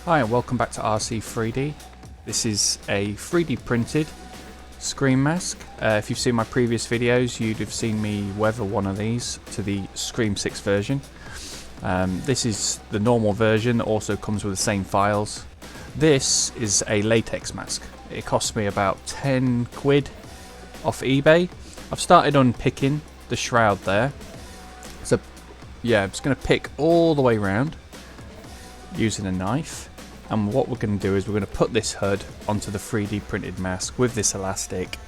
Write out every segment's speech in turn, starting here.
Hi and welcome back to RC3D. This is a 3D printed screen mask. If you've seen my previous videos, you'd have seen me weather one of these to the Scream 6 version. This is the normal version that also comes with the same files. This is a latex mask. It cost me about 10 quid off eBay. I've started unpicking the shroud there. So yeah, I'm just going to pick all the way around using a knife. And what we're going to do is we're going to put this hood onto the 3D printed mask with this elastic.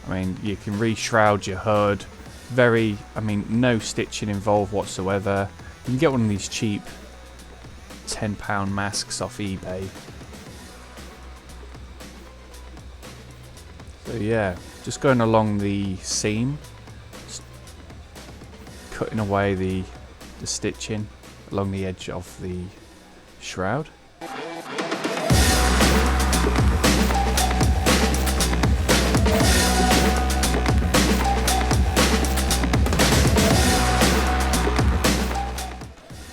I mean, you can re-shroud your hood. No stitching involved whatsoever. You can get one of these cheap £10 masks off eBay. So yeah, just going along the seam, just cutting away the stitching along the edge of the shroud.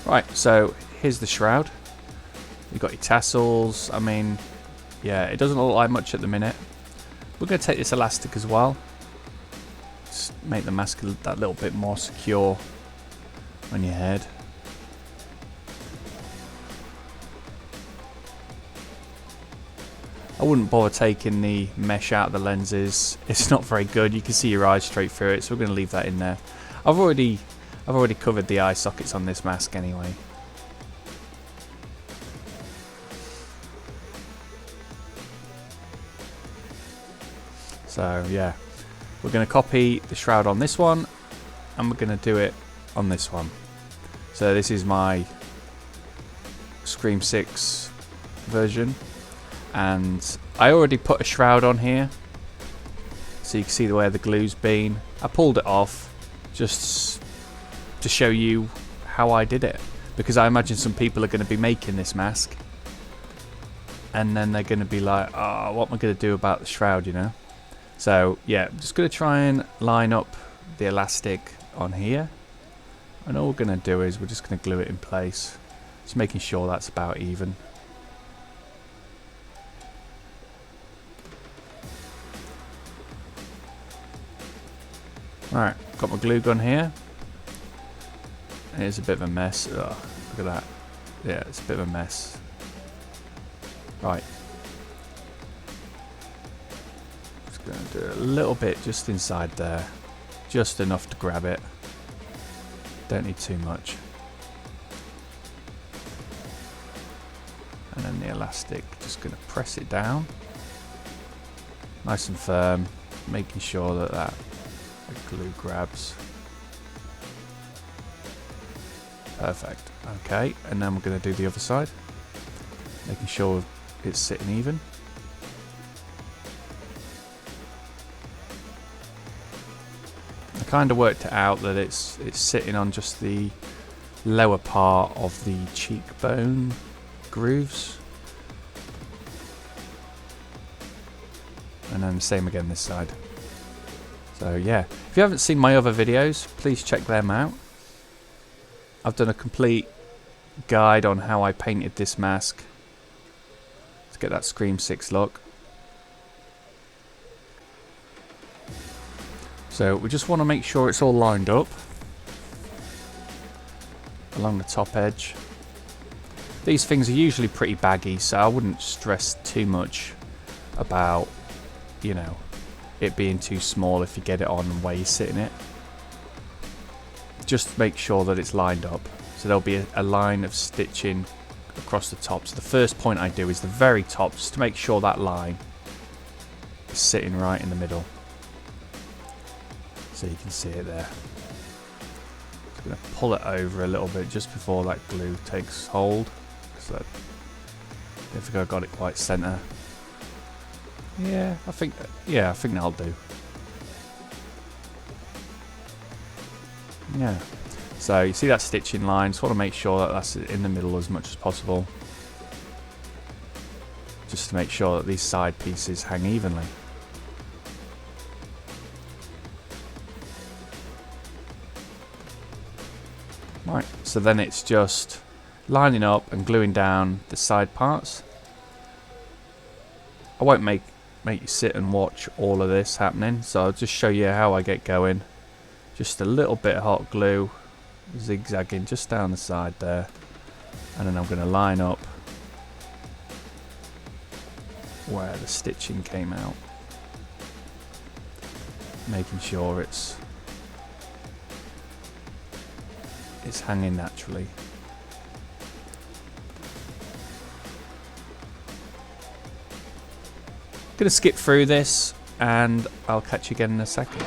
Right, so here's the shroud. You've got your tassels. I mean, yeah, it doesn't look like much at the minute. We're going to take this elastic as well. Just make the mask that little bit more secure on your head. I wouldn't bother taking the mesh out of the lenses. It's not very good. You can see your eyes straight through it, so we're going to leave that in there. I've already covered the eye sockets on this mask anyway. So yeah, we're going to copy the shroud on this one, and we're going to do it on this one. So this is my Scream 6 version. And I already put a shroud on here, so you can see where the glue's been. I pulled it off just to show you how I did it, because I imagine some people are going to be making this mask and then they're going to be like, oh, what am I going to do about the shroud, you know? So yeah, I'm just going to try and line up the elastic on here, and all we're going to do is we're just going to glue it in place, just making sure that's about even. Alright, got my glue gun here. It's a bit of a mess. Ugh, look at that. Yeah, it's a bit of a mess. Right. Just going to do a little bit just inside there. Just enough to grab it. Don't need too much. And then the elastic, just going to press it down. Nice and firm. Making sure that the glue grabs. Perfect. Okay, and then we're going to do the other side, making sure it's sitting even. I kind of worked it out that it's sitting on just the lower part of the cheekbone grooves, and then the same again this side. So yeah, if you haven't seen my other videos, please check them out. I've done a complete guide on how I painted this mask to get that Scream 6 look. So we just want to make sure it's all lined up along the top edge. These things are usually pretty baggy, so I wouldn't stress too much about, you know, it being too small if you get it on where you're sitting it. Just make sure that it's lined up. So there'll be a line of stitching across the top. So the first point I do is the very top, just to make sure that line is sitting right in the middle. So you can see it there. Just going to pull it over a little bit just before that glue takes hold. So I don't think I got it quite centre. Yeah, I think that'll do. Yeah. So you see that stitching line, just want to make sure that that's in the middle as much as possible. Just to make sure that these side pieces hang evenly. Right, so then it's just lining up and gluing down the side parts. I won't make you sit and watch all of this happening, so I'll just show you how I get going. Just a little bit of hot glue, zigzagging just down the side there, and then I'm going to line up where the stitching came out, making sure it's hanging naturally. Gonna skip through this and I'll catch you again in a second.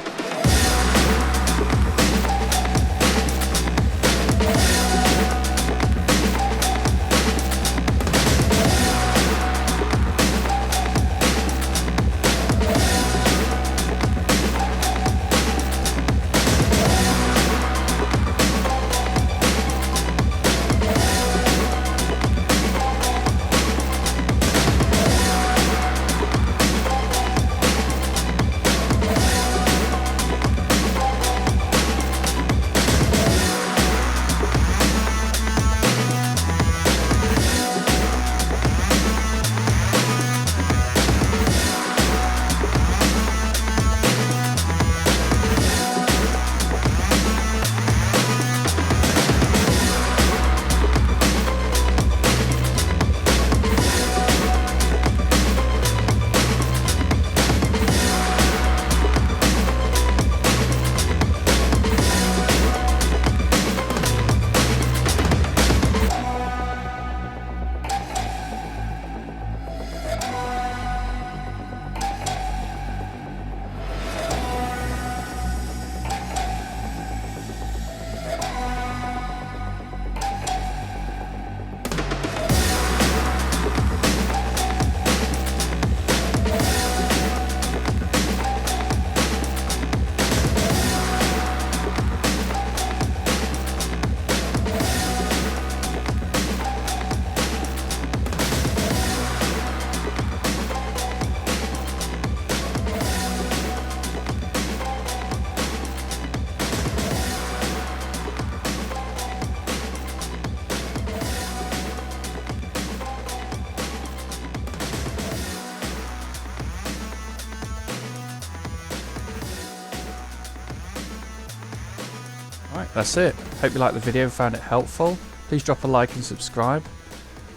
Alright, that's it. Hope you liked the video and found it helpful. Please drop a like and subscribe,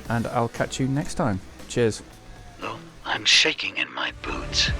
and I'll catch you next time. Cheers. Oh, I'm shaking in my boots.